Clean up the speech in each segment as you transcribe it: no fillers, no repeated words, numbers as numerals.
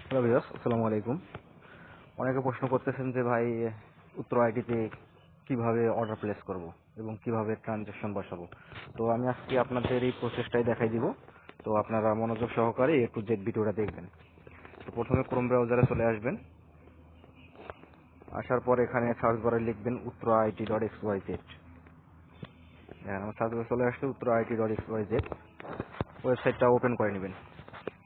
Hello viewers, আসসালামু আলাইকুম। অনেকে প্রশ্ন করতেছেন যে ভাই উত্তর আইডিতে কিভাবে অর্ডার প্লেস করব এবং কিভাবে ট্রানজ্যাকশন বসাবো। তো আমি আজকে আপনাদের এই প্রসেসটাই দেখাই দিব। তো আপনারা মনোযোগ সহকারে A to Z ভিডিওটা দেখবেন। তো প্রথমে ক্রোম ব্রাউজারে চলে আসবেন। আসার পর এখানে সার্চ বারে লিখবেন uttra.it.xyz। আমার সার্চ বারে চলে আসছে uttra.it.xyz। ওয়েবসাইটটা ওপেন করে নেবেন।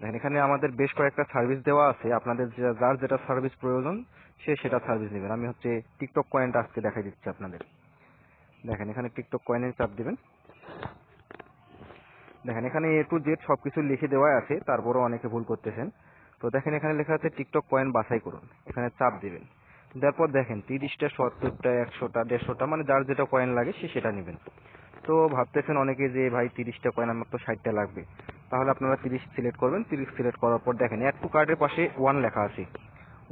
দেখেন এখানে আমাদের বেশ কয়েকটা সার্ভিস দেওয়া আছে। আপনাদের যার যেটা সার্ভিস প্রয়োজন সে সেটা সার্ভিস নেবেন। আমি হচ্ছে টিকটক কয়েনটা আজকে দেখাই দিচ্ছি আপনাদের। দেখেন এখানে টিকটক কয়েনে চাপ দিবেন। দেখেন এখানে A to Z সবকিছু লিখে দেওয়া আছে, তারপরও অনেকে ভুল করতেছেন। তো দেখেন এখানে লেখা আছে টিকটক কয়েন বাছাই করুন, এখানে চাপ দিবেন। তারপর দেখেন 30টা 70টা 100টা 150টা মানে যার যেটা কয়েন লাগে সে সেটা নেবেন। তো ভাবতেছেন অনেকে যে ভাই 30টা কয়েন আমার তো 60টা লাগবে, তাহলে আপনারা 30 সিলেক্ট করবেন। 30 সিলেক্ট করার পর দেখেন অ্যাড টু কার্ডের পাশে 1 লেখা আছে।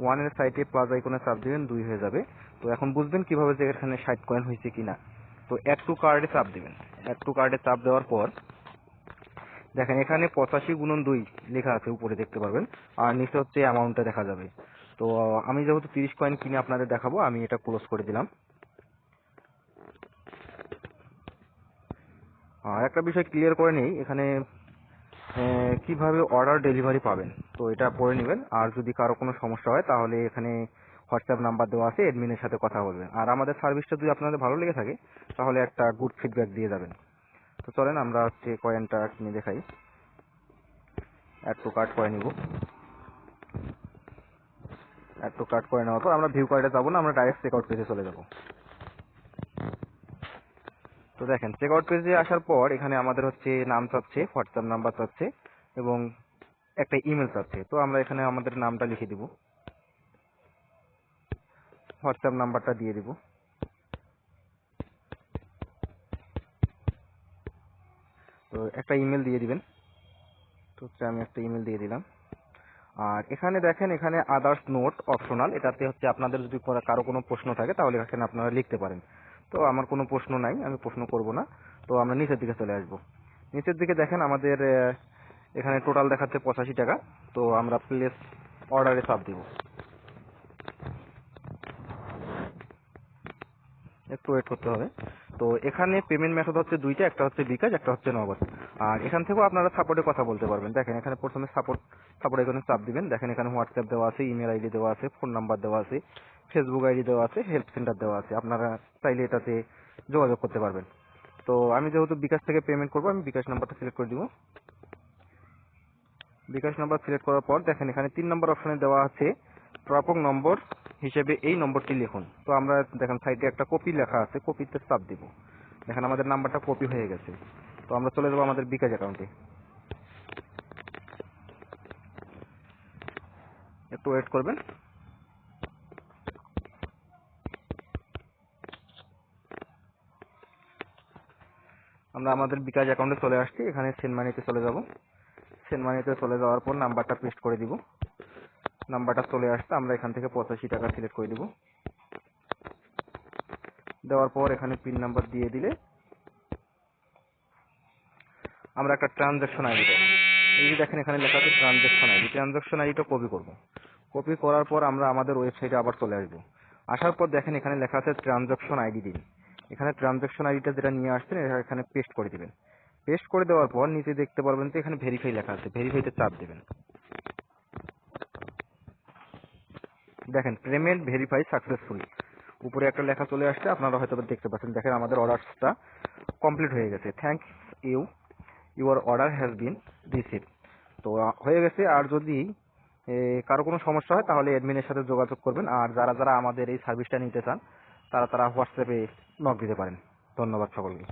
1 এর সাইডে প্লাস আইকনে চাপ দিবেন, 2 হয়ে যাবে। তো এখন বুঝবেন কিভাবে যে এখানে 60 কয়েন হয়েছে কিনা। তো অ্যাড টু কার্ডে চাপ দিবেন। অ্যাড টু কার্ডে চাপ দেওয়ার পর দেখেন এখানে 85 × 2 লেখা আছে, উপরে দেখতে পারবেন, আর নিচে হচ্ছে অ্যামাউন্টটা দেখা যাবে। তো আমি যেহেতু 30 কয়েন কিনে আপনাদের দেখাবো, আমি এটা ক্লোজ করে দিলাম। আর একটা বিষয় ক্লিয়ার করে নেই, এখানে কিভাবে অর্ডার ডেলিভারি পাবেন তো এটা পড়ে নেবেন। আর যদি কারো কোনো সমস্যা হয় তাহলে এখানে হোয়াটসঅ্যাপ নাম্বার দেওয়া আছে, অ্যাডমিনের সাথে কথা বলবেন। আর আমাদের সার্ভিসটা যদি আপনাদের ভালো লেগে থাকে তাহলে একটা গুড ফিডব্যাক দিয়ে যাবেন। তো চলেন আমরা হচ্ছে কয়েনটা কিনে দেখাই। অ্যাড টু কার্ট করে নিব। অ্যাড টু কার্ট করে নেওয়ার পর আমরা ভিউ কার্ডে যাবো না, আমরা ডাইরেক্ট চেকআউট পেজে চলে যাব। তো দেখেন চেকআউট পেজে আসার পর এখানে আমাদের হচ্ছে নাম চাচ্ছে, হোয়াটসঅ্যাপ নাম্বার চাচ্ছে এবং একটা ইমেল চাচ্ছে। তো আমরা এখানে আমাদের নামটা লিখে দিব, হোয়াটসঅ্যাপ নাম্বারটা দিয়ে দিব। তো একটা ইমেল দিয়ে দিবেন। তো আমি একটা ইমেল দিয়ে দিলাম। আর এখানে দেখেন এখানে আদার্স নোট অপশনাল, এটাতে হচ্ছে আপনাদের যদি কারো কোনো প্রশ্ন থাকে তাহলে এখানে আপনারা লিখতে পারেন। তো আমার কোনো প্রশ্ন নাই, আমি প্রশ্ন করব না। তো আমরা নিচের দিকে চলে আসব। নিচের দিকে দেখেন আমাদের এখানে টোটাল দেখাচ্ছে 85 টাকা। তো আমরা প্লেস অর্ডারে চাপ দিব। একটু ওয়েট করতে হবে। তো এখানে পেমেন্ট মেথড হচ্ছে দুইটা, একটা হচ্ছে বিকাশ, একটা হচ্ছে নগদ। আর এখান থেকেও আপনারা সাপোর্টে কথা বলতে পারবেন। দেখেন এখানে প্রথমে সাপোর্ট এখানে চাপ দিবেন। দেখেন এখানে হোয়াটসঅ্যাপ দেওয়া আছে, ইমেল আইডি দেওয়া আছে, ফোন নাম্বার দেওয়া আছে, ফেসবুক আইডি দেওয়া আছে, হেল্প সেন্টার দেওয়া আছে। আপনারা চাইলে এটাতে যোগাযোগ করতে পারবেন। তো আমি যেহেতু বিকাশ থেকে পেমেন্ট করবো, আমি বিকাশ নাম্বারটা সিলেক্ট করে দিব। বিকাশ নাম্বার সিলেক্ট করার পর দেখেন এখানে 3 নম্বর অপশনে দেওয়া আছে প্রাপক নম্বর হিসেবে এই নম্বরটি লিখুন। তো আমরা দেখেন সাইডে একটা কপি লেখা আছে, কপিতে চাপ দিব। দেখেন আমাদের নাম্বারটা কপি হয়ে গেছে। তো আমরা চলে যাবো আমাদের বিকাশ অ্যাকাউন্টে। একটু ওয়েট করবেন। আমরা আমাদের বিকাশ অ্যাকাউন্টে চলে আসছি। এখানে সেন্ড মানিতে চলে যাব। সেন্ড মানিতে চলে যাওয়ার পর নাম্বারটা পেস্ট করে দিব। নাম্বারটা চলে আসছে, আমরা এখান থেকে 85 টাকা সিলেক্ট করে দিব। দেওয়ার পর এখানে পিন নাম্বার দিয়ে দিলে আমরা একটা ট্রানজাকশন আইডি দেবো। এই যে দেখেন এখানে লেখা আছে ট্রানজাকশন আইডি। ট্রানজাকশন আইডিটা কপি করব। কপি করার পর আমরা আমাদের ওয়েবসাইটে আবার চলে আসবো। আসার পর দেখেন এখানে লেখা আছে ট্রানজাকশন আইডি দিন। এখানে ট্রানজাকশন আইডিটা যেটা নিয়ে আসছেন এটা এখানে পেস্ট করে দিবেন। পেস্ট করে দেওয়ার পর নিচে দেখতে পারবেন যে এখানে ভেরিফাই লেখা আছে, ভেরিফাইতে চাপ দিবেন। দেখেন পেমেন্ট ভেরিফাই সাকসেসফুল উপরে একটা লেখা চলে আসছে, আপনারা হয়তো দেখতে পাচ্ছেন। দেখেন আমাদের অর্ডারটা কমপ্লিট হয়ে গেছে। Thanks you, your order has been receive. তো হয়ে গেছে। আর যদি কারো কোনো সমস্যা হয় তাহলে অ্যাডমিনের সাথে যোগাযোগ করবেন। আর যারা যারা আমাদের এই সার্ভিসটা নিতে চান তারা হোয়াটসঅ্যাপে নক দিতে পারেন। ধন্যবাদ সকলকে।